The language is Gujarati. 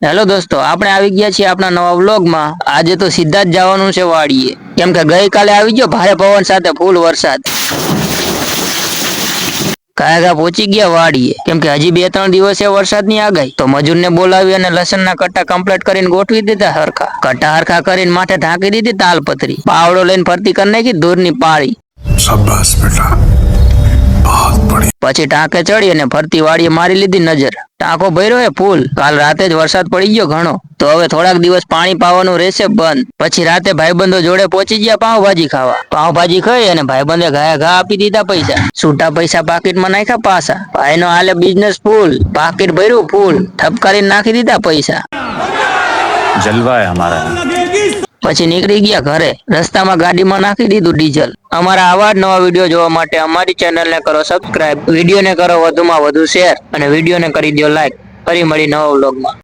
હેલો દોસ્તો, આપણે આવી ગયા છીએ આપણા નવા વ્લોગમાં। આજે તો સીધા જ જવાનું છે વાડીએ, કેમ કે ગઈકાલે આવી ગયો ભારે પવન સાથે ફૂલ વરસાદ। કાયગા પહોંચી ગયા વાડીએ, કેમ કે હજી 2-3 દિવસ વરસાદની આગાહી। તો મજૂરને બોલાવી અને લસણના કટ્ટા કમ્પ્લીટ કરીને ગોઠવી દીધા હરખા। કટ્ટા હરખા કરીને માથે ઢાંકી દીધી તાલપત્રી, પાવડો લઈને ફરતી કરી નાખી દૂરની પાળી। શાબાશ બેટા, પછી ટાંકે ચડી અને ફરતી વાડીએ મારી લીધી નજર। ટાંકો ભર્યો હે ફૂલ। કાલ રાતે જ વરસાદ પડી ગયો ઘણો, તો હવે થોડાક દિવસ પાણી પાવાનું રહેશે બંધ। પછી રાતે ભાઈબંધો જોડે પહોંચી ગયા પાવભાજી ખાવા। પાવભાજી ખાઈ અને ભાઈબંધે ઘાયા ઘા આપી દીધા પૈસા। છૂટા પૈસા પાકીટમાં નાખ્યા પાછા। ભાઈનો હાલે બિઝનેસ ફૂલ, પાકીટ ભર્યું ફૂલ, ઠપકારીને નાખી દીધા પૈસા। जलवा है हमारा। પછી નીકળી ગયા ઘરે। રસ્તામાં ગાડીમાં નાખી દીધું ડીઝલ। અમારા આવા જ નવા વિડીયો જોવા માટે અમારી ચેનલને કરો સબસ્ક્રાઇબ, વિડીયોને કરો વધુમાં વધુ શેર અને વિડીયોને કરી દો લાઈક। ફરી મળી નવા વ્લોગમાં।